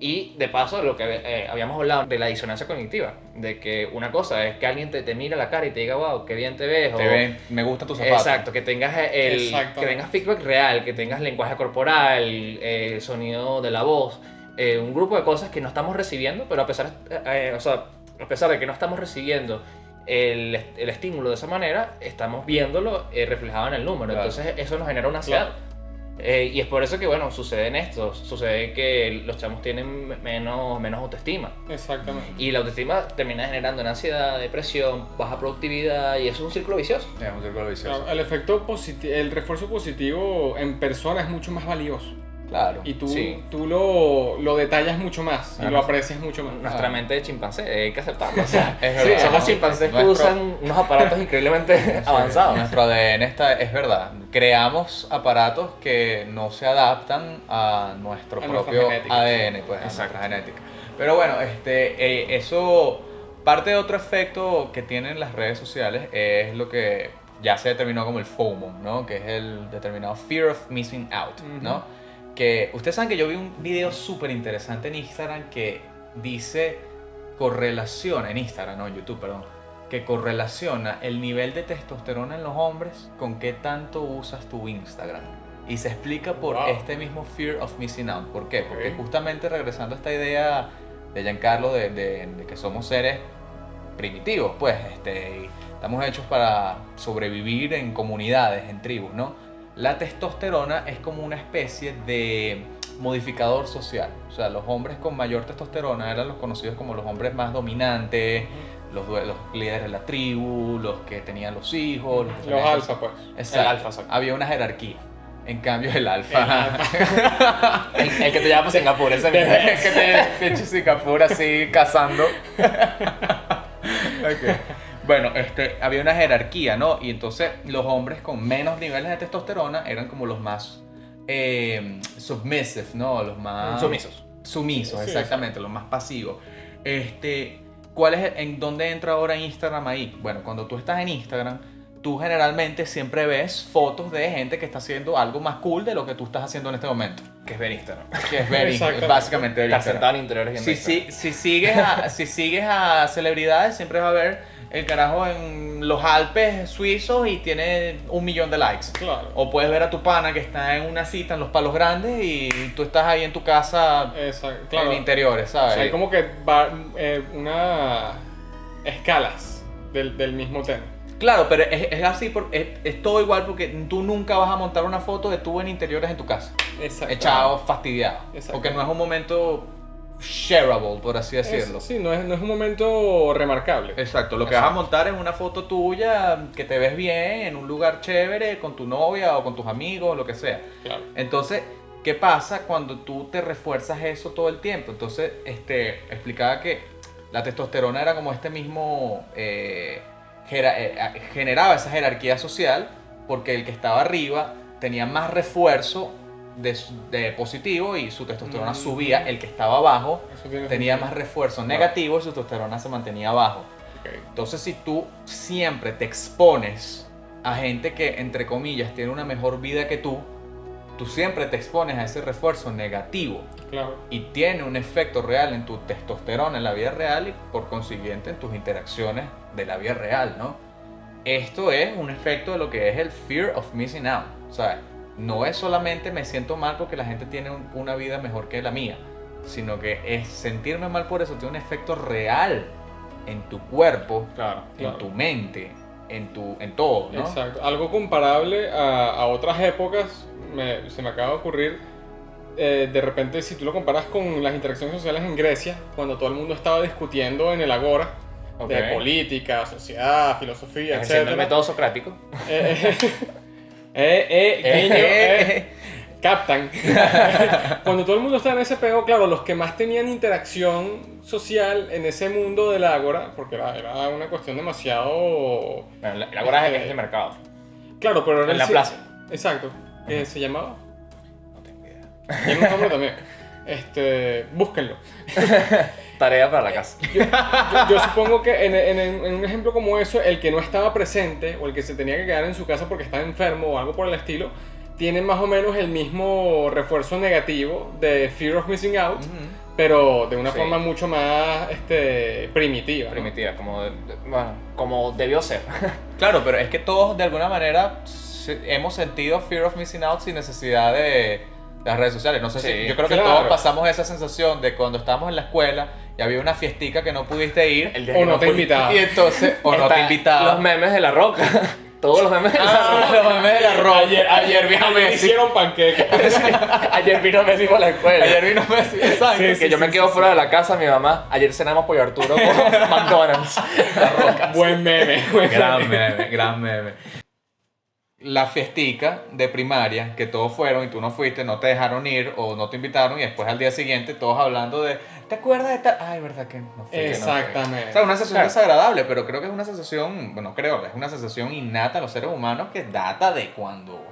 S2: Y de paso, lo que habíamos hablado de la disonancia cognitiva, de que una cosa es que alguien te mira la cara y te diga, wow, qué bien te ves.
S3: Te
S2: o,
S3: ven, me gustan tus zapatos.
S2: exacto, que tengas
S4: Exactamente.
S2: que tengas feedback real, que tengas lenguaje corporal, sonido de la voz, un grupo de cosas que no estamos recibiendo, pero a pesar de que no estamos recibiendo el estímulo de esa manera, estamos viéndolo reflejado en el número.
S3: Claro.
S2: Entonces eso nos genera una ansiedad. Y es por eso que, bueno, sucede en esto, sucede que los chamos tienen menos autoestima.
S4: Exactamente.
S2: Y la autoestima termina generando una ansiedad, depresión, baja productividad y eso es un círculo vicioso.
S3: Es un círculo vicioso.
S4: Claro, el efecto positivo, el refuerzo positivo en persona es mucho más valioso.
S3: Claro.
S4: Y tú,
S2: Sí.
S4: tú lo detallas mucho más y lo aprecias mucho más.
S2: Nuestra mente de chimpancé, hay que aceptarlo. O sea,
S3: Es verdad.
S2: somos chimpancés que
S3: Nuestro-
S2: usan unos aparatos increíblemente avanzados.
S3: Nuestro ADN es verdad. Creamos aparatos que no se adaptan a nuestro
S4: A nuestra
S3: propio
S4: genética.
S3: ADN, pues, a
S2: Exacto.
S3: nuestra genética. Pero bueno, eso, parte de otro efecto que tienen las redes sociales es lo que ya se determinó como el FOMO, ¿no? Que es el determinado Fear of Missing Out, ¿no? Que ustedes saben que yo vi un video súper interesante en Instagram que dice correlación, en Instagram, no en YouTube, perdón, que correlaciona el nivel de testosterona en los hombres con qué tanto usas tu Instagram. Y se explica por
S4: Wow.
S3: este mismo Fear of Missing Out. ¿Por qué? Porque
S4: Ok.
S3: justamente regresando a esta idea de Giancarlo de que somos seres primitivos, pues y estamos hechos para sobrevivir en comunidades, en tribus, ¿no? La testosterona es como una especie de modificador social. O sea, los hombres con mayor testosterona eran los conocidos como los hombres más dominantes, los líderes de la tribu, los que tenían los hijos, los que
S4: Los
S3: tenían-
S4: alfa, pues.
S3: Exacto.
S2: El alfa, exacto.
S3: Había una jerarquía. En cambio, el alfa.
S2: El que te lleva para Singapur, ese mismo.
S3: que te pinche Singapur así cazando. Ok. Bueno, había una jerarquía, ¿no? Y entonces los hombres con menos niveles de testosterona eran como los más submissive, ¿no? Los más
S2: Sumisos.
S3: Sumisos,
S4: Sí,
S3: exactamente, los más pasivos. ¿En dónde entra ahora Instagram ahí? Bueno, cuando tú estás en Instagram, tú generalmente siempre ves fotos de gente que está haciendo algo más cool de lo que tú estás haciendo en este momento.
S2: Que es ver Instagram.
S3: Que es ver,
S4: Exactamente.
S3: básicamente ver
S2: Estar
S3: Instagram.
S2: sentado en interiores viendo Instagram.
S3: Si sigues a celebridades, siempre va a ver el carajo en los Alpes suizos y tiene 1 millón de likes.
S4: Claro.
S3: O puedes ver a tu pana que está en una cita en los Palos Grandes y tú estás ahí en tu casa
S4: Exacto. Claro.
S3: en interiores,
S4: O
S3: ¿sabes?
S4: sea, hay como que una escalas del mismo tema.
S3: Claro, pero es así, es todo igual porque tú nunca vas a montar una foto de tú en interiores en tu casa.
S4: Exacto.
S3: Echado, fastidiado.
S4: Exacto.
S3: Porque no es un momento shareable, por así decirlo.
S4: Sí, no es un momento remarcable.
S3: Exacto, lo que vas a montar es una foto tuya que te ves bien en un lugar chévere con tu novia o con tus amigos, lo que sea.
S4: Claro.
S3: Entonces, ¿qué pasa cuando tú te refuerzas eso todo el tiempo? Entonces, explicaba que la testosterona era como este mismo generaba esa jerarquía social porque el que estaba arriba tenía más refuerzo de positivo y su testosterona subía. El que estaba abajo
S4: Eso tiene
S3: tenía
S4: sentido.
S3: más refuerzo negativo y su testosterona se mantenía abajo.
S4: Ok.
S3: Entonces, si tú siempre te expones a gente que, entre comillas, tiene una mejor vida que tú siempre te expones a ese refuerzo negativo
S4: Claro.
S3: y tiene un efecto real en tu testosterona en la vida real y por consiguiente en tus interacciones de la vida real, ¿no? Esto es un efecto de lo que es el fear of missing out. O sea, no es solamente me siento mal porque la gente tiene una vida mejor que la mía, sino que es sentirme mal por eso tiene un efecto real en tu cuerpo,
S2: Claro.
S3: en tu mente, en todo, ¿no?
S4: Exacto. Algo comparable a otras épocas se me acaba de ocurrir. De repente, si tú lo comparas con las interacciones sociales en Grecia, cuando todo el mundo estaba discutiendo en el agora
S2: Ok.
S4: de política, sociedad, filosofía,
S2: Ejerciendo el
S4: etc.
S2: método socrático.
S4: Captan. Cuando todo el mundo estaba en ese pego, claro, los que más tenían interacción social en ese mundo del ágora, porque era una cuestión demasiado...
S2: Bueno, la agora es el mercado.
S4: Claro, pero era
S2: En la plaza.
S4: Exacto. ¿Se llamaba?
S2: No tengo idea.
S4: Tiene un nombre también. Búsquenlo.
S2: Tarea para la casa.
S4: Yo supongo que en un ejemplo como eso, el que no estaba presente o el que se tenía que quedar en su casa porque estaba enfermo o algo por el estilo, tiene más o menos el mismo refuerzo negativo de fear of missing out, pero de una
S2: Sí.
S4: forma mucho más primitiva, ¿no?
S2: Primitiva, bueno, como debió ser.
S3: Claro, pero es que todos de alguna manera hemos sentido fear of missing out sin necesidad de las redes sociales. No sé
S2: Sí,
S3: si, yo creo que
S4: claro.
S3: todos pasamos esa sensación de cuando estábamos en la escuela y había una fiestica que no pudiste ir
S2: El día
S4: O
S2: que
S4: no te
S2: fui.
S4: invitaban.
S3: y entonces o no te
S2: Está
S3: invitaban.
S2: Los memes de la roca. Todos los memes de la roca.
S3: Los memes de la ropa.
S2: Ayer vino Messi.
S4: Hicieron panqueques.
S2: Ayer vino Messi por la escuela.
S3: Ayer vino Messi, exacto.
S4: Sí,
S2: Que yo me quedo fuera de la casa, mi mamá. Ayer cenamos pollo Arturo con McDonald's. La roca.
S4: Buen meme.
S3: Gran meme, gran meme. La fiestica de primaria, que todos fueron y tú no fuiste, no te dejaron ir o no te invitaron y después al día siguiente todos hablando de ¿te acuerdas de tal? Ay, verdad que no fui. que no fui".
S4: Exactamente.
S3: O sea, una sensación
S2: Claro.
S3: desagradable, pero creo que es una sensación, bueno, creo, es una sensación innata a los seres humanos que data de cuando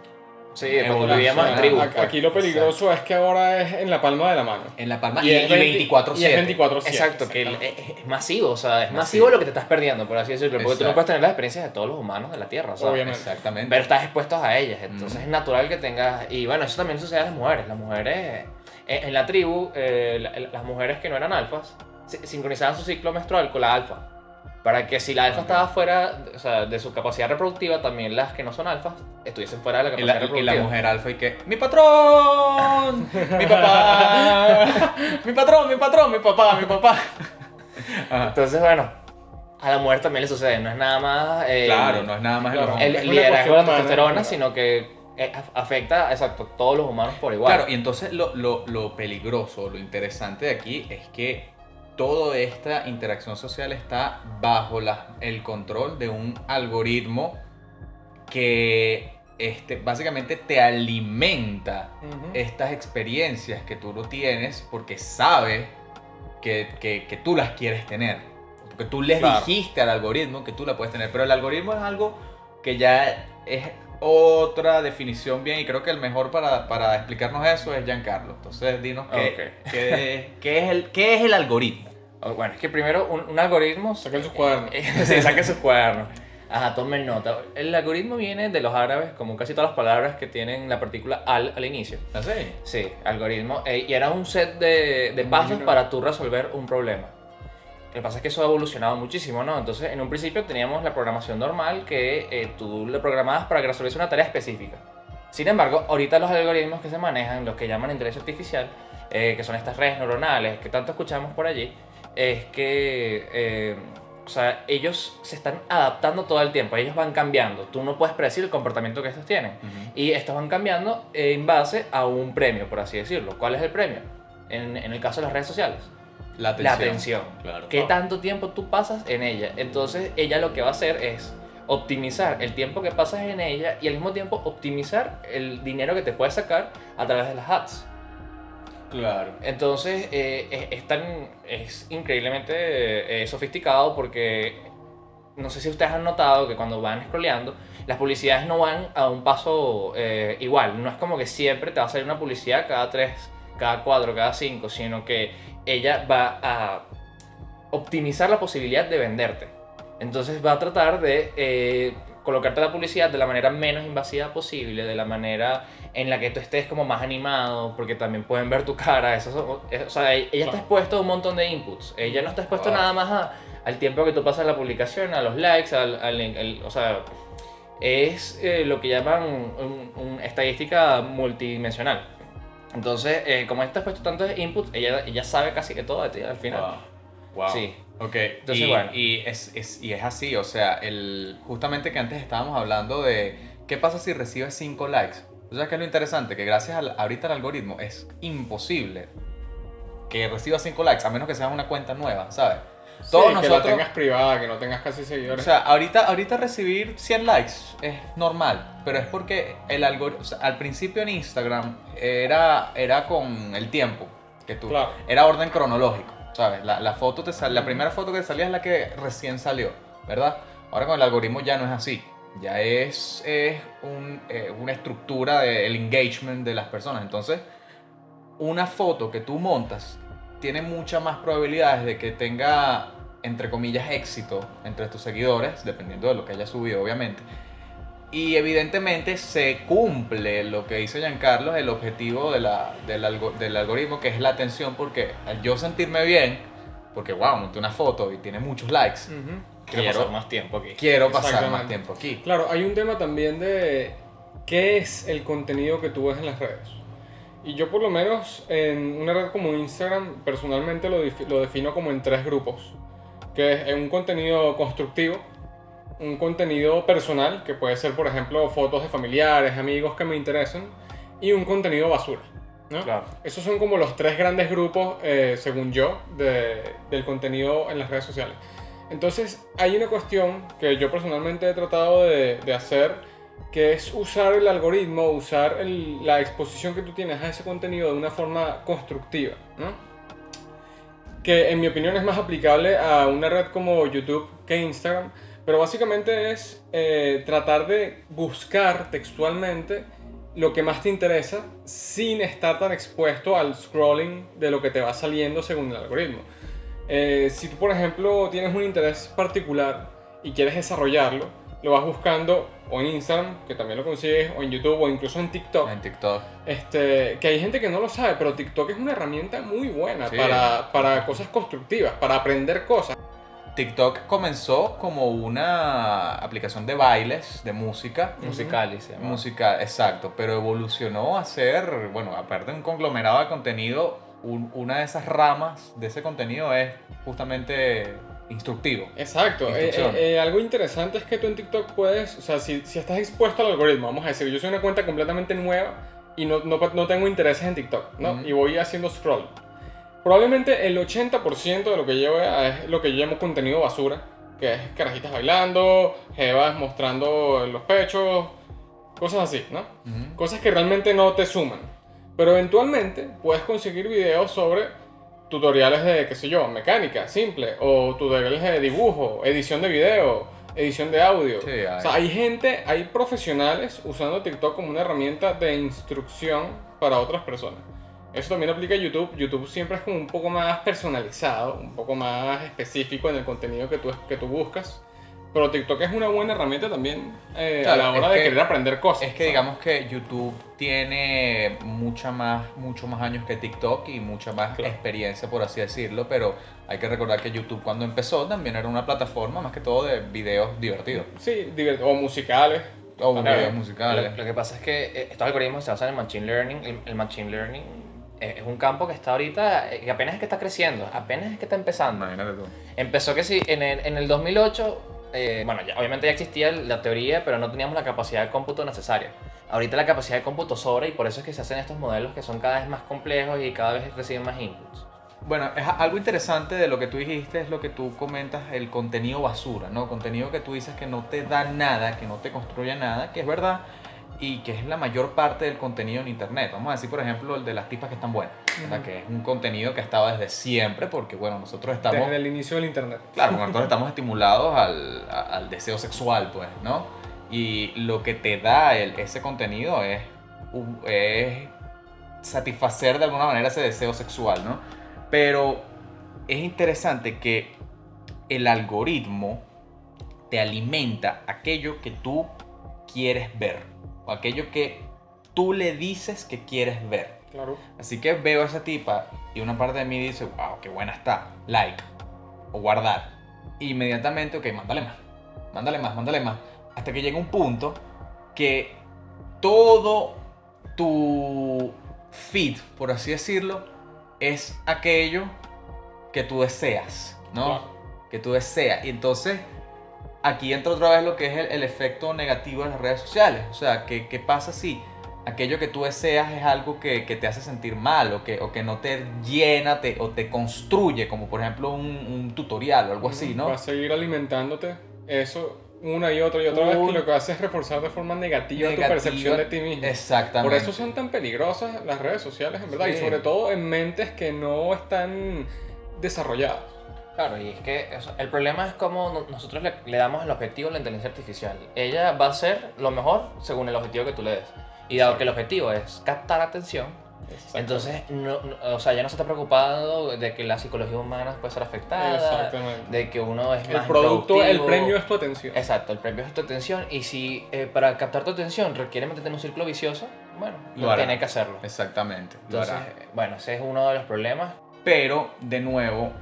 S2: Sí, cuando
S3: Evolución.
S2: vivíamos en tribu.
S4: Aquí lo peligroso es que ahora es en la palma de la mano.
S3: en la palma
S4: Y
S3: y,
S4: es
S3: 24/7.
S4: Y es 24/7.
S2: Exacto, que es masivo, o sea, es
S3: Masivo.
S2: masivo lo que te estás perdiendo, por así decirlo, porque tú
S3: Exacto.
S2: no puedes tener las experiencias de todos los humanos de la Tierra, o sea,
S4: Obviamente.
S3: Exactamente.
S2: pero estás expuesto a ellas, entonces es natural que tengas, y bueno, eso también sucede a las mujeres en la tribu, las mujeres que no eran alfas, sincronizaban su ciclo menstrual con la alfa, para que si la alfa estaba fuera, o sea, de su capacidad reproductiva, también las que no son alfas estuviesen fuera de la
S3: Y
S2: capacidad
S3: la
S2: reproductiva.
S3: mujer alfa y que ¡mi patrón! ¡Mi papá! ¡Mi patrón, mi patrón, mi papá, mi papá! Ajá.
S2: Entonces, bueno, a la mujer también le sucede, no es nada más
S3: Claro, no es nada más
S4: Claro.
S3: hombre.
S2: el
S4: Es una
S2: liderazgo de la
S4: cuestión humana,
S2: testosterona,
S4: claro.
S2: sino que afecta, exacto, a todos los humanos por igual.
S3: Claro, y entonces lo peligroso, lo interesante de aquí es que toda esta interacción social está bajo el control de un algoritmo que básicamente te alimenta
S4: Ujú.
S3: estas experiencias que tú no tienes porque sabe que tú las quieres tener. Porque tú les
S2: Claro.
S3: dijiste al algoritmo que tú la puedes tener. Pero el algoritmo es algo que ya es otra definición bien y creo que el mejor para explicarnos eso es Giancarlo. Entonces dinos qué es el algoritmo.
S2: Bueno, es que primero un algoritmo...
S4: Saquen sus cuadernos.
S2: Sí, saquen sus cuadernos. Ajá, tomen nota. El algoritmo viene de los árabes, como casi todas las palabras que tienen la partícula al inicio.
S3: ¿Así?
S2: Sí, algoritmo. Y era un set de pasos para tú resolver un problema. Lo que pasa es que eso ha evolucionado muchísimo, ¿no? Entonces, en un principio teníamos la programación normal que tú le programabas para que resolviese una tarea específica. Sin embargo, ahorita los algoritmos que se manejan, los que llaman inteligencia artificial, que son estas redes neuronales que tanto escuchamos por allí, es que o sea, ellos se están adaptando todo el tiempo, ellos van cambiando. Tú no puedes predecir el comportamiento que estos tienen. Y estos van cambiando en base a un premio, por así decirlo. ¿Cuál es el premio? En el caso de las redes sociales.
S3: La
S2: La
S3: atención.
S2: atención.
S3: Claro.
S2: ¿Qué tanto tiempo tú pasas en ella? Entonces ella lo que va a hacer es optimizar el tiempo que pasas en ella y al mismo tiempo optimizar el dinero que te puedes sacar a través de las ads.
S3: Claro.
S2: Entonces es increíblemente sofisticado porque no sé si ustedes han notado que cuando van scrolleando, las publicidades no van a un paso igual. No es como que siempre te va a salir una publicidad cada 3, cada 4, cada 5, sino que ella va a optimizar la posibilidad de venderte. Entonces va a tratar de colocarte la publicidad de la manera menos invasiva posible, de la manera en la que tú estés como más animado, porque también pueden ver tu cara. O sea, ella está expuesta a un montón de inputs. Ella no está expuesta nada más al tiempo que tú pasas la publicación, a los likes, o sea, es lo que llaman una estadística multidimensional. Entonces, como está expuesto a tantos inputs, ella sabe casi que todo de ti al final.
S3: Wow.
S2: Sí.
S3: Ok,
S2: Entonces, bueno.
S3: y es así, o sea, justamente que antes estábamos hablando de qué pasa si recibes 5 likes. ¿Tú sabes qué es lo interesante? Que gracias ahorita al algoritmo es imposible que recibas 5 likes, a menos que seas una cuenta nueva, ¿sabes?
S4: Todos nosotros, que la tengas privada, que no tengas casi seguidores.
S3: O sea, ahorita recibir 100 likes es normal, pero es porque el algoritmo, o sea, al principio en Instagram era con el tiempo, que tú,
S4: claro,
S3: era orden cronológico. ¿Sabes? La primera foto que salía es la que recién salió, ¿verdad? Ahora con el algoritmo ya no es así. Ya es una estructura del engagement de las personas. Entonces, una foto que tú montas tiene muchas más probabilidades de que tenga, entre comillas, éxito entre tus seguidores, dependiendo de lo que haya subido, obviamente. Y evidentemente se cumple lo que dice Giancarlo, el objetivo del algoritmo, que es la atención, porque al yo sentirme bien, porque wow, monté una foto y tiene muchos likes,
S2: quiero pasar más tiempo aquí.
S3: Quiero pasar más tiempo aquí.
S4: Claro, hay un tema también de qué es el contenido que tú ves en las redes. Y yo por lo menos en una red como Instagram, personalmente lo defino como en 3 grupos, que es un contenido constructivo, un contenido personal, que puede ser, por ejemplo, fotos de familiares, amigos que me interesan, y un contenido basura, ¿no?
S2: Claro.
S4: Esos son como los 3 grandes grupos, según yo, del contenido en las redes sociales. Entonces, hay una cuestión que yo personalmente he tratado de hacer, que es usar el algoritmo, usar la exposición que tú tienes a ese contenido de una forma constructiva, ¿no? Que en mi opinión es más aplicable a una red como YouTube que Instagram. Pero básicamente es tratar de buscar textualmente lo que más te interesa sin estar tan expuesto al scrolling de lo que te va saliendo según el algoritmo. Si tú, por ejemplo, tienes un interés particular y quieres desarrollarlo, lo vas buscando o en Instagram, que también lo consigues, o en YouTube, o incluso en TikTok.
S3: En TikTok.
S4: Que hay gente que no lo sabe, pero TikTok es una herramienta muy buena, sí, para cosas constructivas, para aprender cosas.
S3: TikTok comenzó como una aplicación de bailes, de música.
S2: Musical.ly se llama.
S3: Musical, exacto. Pero evolucionó a ser, bueno, aparte de un conglomerado de contenido, una de esas ramas de ese contenido es justamente instructivo.
S4: Exacto. Algo interesante es que tú en TikTok puedes, o sea, si estás expuesto al algoritmo, vamos a decir, yo soy una cuenta completamente nueva y no tengo intereses en TikTok, ¿no? Y voy haciendo scroll. Probablemente el 80% de lo que llevo es lo que yo llamo contenido basura, que es carajitas bailando, jevas mostrando los pechos, cosas así, ¿no? Cosas que realmente no te suman. Pero eventualmente puedes conseguir videos sobre tutoriales de, qué sé yo, mecánica simple, o tutoriales de dibujo, edición de video, edición de audio.
S3: Sí,
S4: o sea, hay profesionales usando TikTok como una herramienta de instrucción para otras personas. Eso también aplica a YouTube. YouTube siempre es como un poco más personalizado, un poco más específico en el contenido que tú buscas. Pero TikTok es una buena herramienta también
S3: claro,
S4: a la hora de querer aprender cosas.
S3: Es que digamos que YouTube tiene muchos más años que TikTok y mucha más experiencia, por así decirlo, pero hay que recordar que YouTube cuando empezó también era una plataforma más que todo de videos divertidos.
S4: Sí, o musicales.
S3: O videos musicales.
S2: Lo que pasa es que estos algoritmos se basan en Machine Learning. El Machine Learning es un campo que está ahorita, que apenas es que está creciendo, apenas es que está empezando.
S3: Imagínate tú.
S2: Empezó que sí, en el 2008... bueno, obviamente ya existía la teoría, pero no teníamos la capacidad de cómputo necesaria. Ahorita la capacidad de cómputo sobra y por eso es que se hacen estos modelos que son cada vez más complejos y cada vez reciben más inputs.
S3: Bueno, es algo interesante de lo que tú dijiste, es lo que tú comentas, el contenido basura, ¿no? Contenido que tú dices que no te da nada, que no te construye nada, que es verdad. y que es la mayor parte del contenido en internet. Vamos a decir, por ejemplo, el de las tipas que están buenas, ¿verdad? Que es un contenido que ha estado desde siempre, porque bueno, nosotros estamos...
S4: Desde el inicio del internet.
S3: Claro, nosotros estamos estimulados al deseo sexual, pues, ¿no? Y lo que te da ese contenido es satisfacer de alguna manera ese deseo sexual, ¿no? Pero es interesante que el algoritmo te alimenta aquello que tú quieres ver o aquello que tú le dices que quieres ver.
S4: Claro.
S3: Así que veo a esa tipa y una parte de mí dice, wow, qué buena está, like o guardar. Inmediatamente, ok, mándale más, mándale más, mándale más. Hasta que llega un punto que todo tu feed, por así decirlo, es aquello que tú deseas, ¿no?
S4: Claro.
S3: Que tú deseas. Y entonces aquí entra otra vez lo que es el efecto negativo de las redes sociales. O sea, ¿qué pasa si aquello que tú deseas es algo que te hace sentir mal o que no te llena o te construye, como por ejemplo un tutorial o algo así, ¿no?
S4: Vas a seguir alimentándote eso una y otra vez, que lo que hace es reforzar de forma negativa tu percepción de ti mismo.
S3: Exactamente.
S4: Por eso son tan peligrosas las redes sociales, en verdad,
S3: Sí.
S4: y sobre todo en mentes que no están desarrolladas.
S2: Claro, y es que el problema es cómo nosotros le damos el objetivo a la inteligencia artificial. Ella va a hacer lo mejor según el objetivo que tú le des. Y dado que el objetivo es captar atención, entonces o sea, ya no se está preocupado de que la psicología humana puede ser afectada,
S4: Exactamente.
S2: de que uno es
S4: El
S2: más
S4: producto, el
S2: improductivo.
S4: premio es tu atención.
S2: Exacto, el premio es tu atención. Y si para captar tu atención requiere meterte en un círculo vicioso, bueno,
S3: Lo hará.
S2: tiene que hacerlo.
S3: Exactamente. Lo
S2: Entonces,
S3: hará.
S2: bueno, ese es uno de los problemas.
S3: Pero, de nuevo,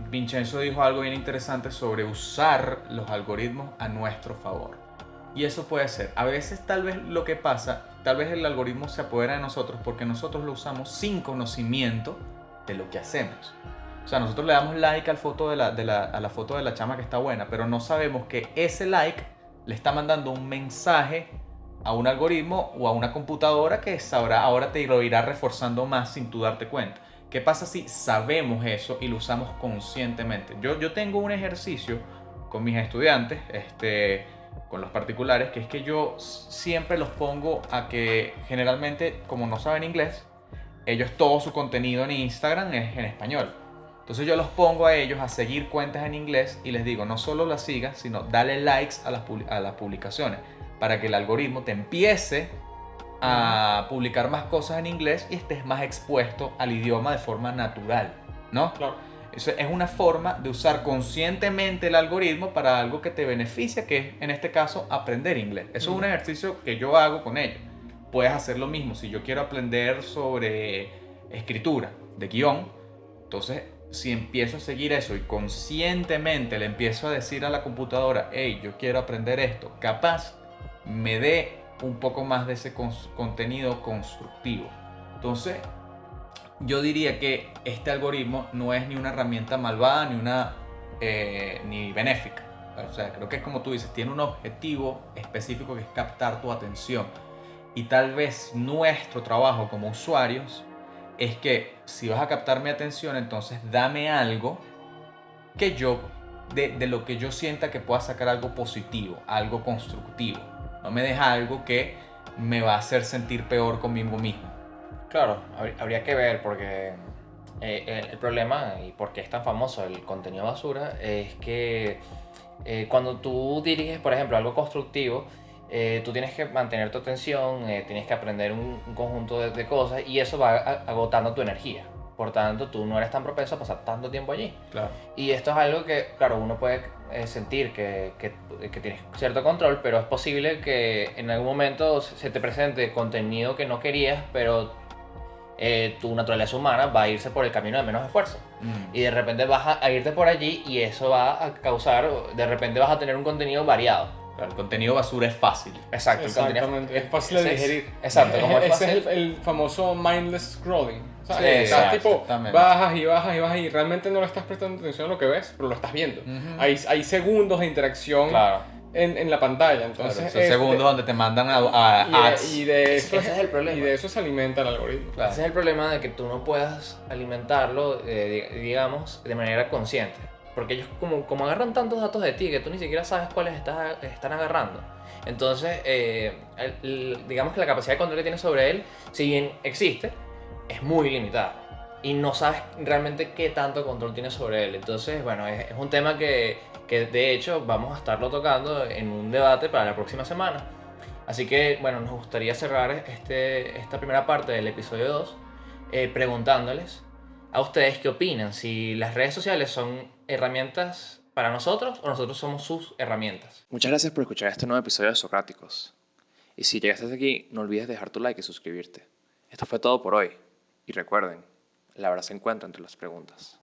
S3: Vincenzo dijo algo bien interesante sobre usar los algoritmos a nuestro favor. Y eso puede ser. A veces tal vez lo que pasa, tal vez el algoritmo se apodera de nosotros porque nosotros lo usamos sin conocimiento de lo que hacemos. O sea, nosotros le damos like a la foto de la chama que está buena, pero no sabemos que ese like le está mandando un mensaje a un algoritmo o a una computadora que sabrá, ahora te lo irá reforzando más sin tú darte cuenta. ¿Qué pasa si sabemos eso y lo usamos conscientemente? Yo tengo un ejercicio con mis estudiantes, con los particulares, que es que yo siempre los pongo a que generalmente, como no saben inglés, ellos todo su contenido en Instagram es en español. Entonces yo los pongo a ellos a seguir cuentas en inglés y les digo, no solo las sigas, sino dale likes a las publicaciones para que el algoritmo te empiece a publicar más cosas en inglés y estés más expuesto al idioma de forma natural, ¿no?
S4: Claro.
S3: Eso es una forma de usar conscientemente el algoritmo para algo que te beneficia, que es en este caso aprender inglés. Eso es un ejercicio que yo hago con ellos. Puedes hacer lo mismo si yo quiero aprender sobre escritura de guión. Entonces, si empiezo a seguir eso y conscientemente le empiezo a decir a la computadora, hey, yo quiero aprender esto, capaz me dé un poco más de ese contenido constructivo. Entonces, yo diría que este algoritmo no es ni una herramienta malvada ni benéfica. O sea, creo que es como tú dices, tiene un objetivo específico que es captar tu atención. Y tal vez nuestro trabajo como usuarios es que si vas a captar mi atención, entonces dame algo que yo, de lo que yo sienta que pueda sacar algo positivo, algo constructivo. No me deja algo que me va a hacer sentir peor conmigo mismo.
S2: Claro, habría que ver porque el problema y por qué es tan famoso el contenido basura es que cuando tú diriges, por ejemplo, algo constructivo, tú tienes que mantener tu atención, tienes que aprender un conjunto de cosas y eso va agotando tu energía. Por tanto, tú no eres tan propenso a pasar tanto tiempo allí.
S3: Claro.
S2: Y esto es algo que, claro, uno puede sentir que tienes cierto control, pero es posible que en algún momento se te presente contenido que no querías, pero tu naturaleza humana va a irse por el camino de menos esfuerzo. Y de repente vas a irte por allí y eso va a causar, de repente vas a tener un contenido variado.
S3: El contenido basura es fácil.
S2: Exacto, el contenido
S4: Exactamente, es fácil de digerir.
S2: Exacto, como es
S4: Ese
S2: fácil.
S4: es el famoso mindless scrolling. ¿Sabes?
S3: Sí,
S4: Estás tipo,
S3: exactamente.
S4: bajas y bajas y bajas y realmente no le estás prestando atención a lo que ves, pero lo estás viendo. Hay segundos de interacción
S2: Claro.
S4: en la pantalla. Entonces,
S3: Esos segundos donde te mandan a ads.
S4: y de eso
S2: Ese es el problema.
S4: Y de eso se alimenta el algoritmo.
S3: Claro.
S2: Ese es el problema de que tú no puedas alimentarlo, digamos, de manera consciente. porque ellos como agarran tantos datos de ti que tú ni siquiera sabes cuáles están agarrando. Entonces, digamos que la capacidad de control que tienes sobre él, si bien existe, es muy limitada. Y no sabes realmente qué tanto control tienes sobre él. Entonces, bueno, es un tema que de hecho vamos a estarlo tocando en un debate para la próxima semana. Así que, bueno, nos gustaría cerrar esta primera parte del episodio 2 preguntándoles a ustedes qué opinan, si las redes sociales son herramientas para nosotros o nosotros somos sus herramientas.
S1: Muchas gracias por escuchar este nuevo episodio de Socráticos. Y si llegaste hasta aquí, no olvides dejar tu like y suscribirte. Esto fue todo por hoy. Y recuerden, la verdad se encuentra entre las preguntas.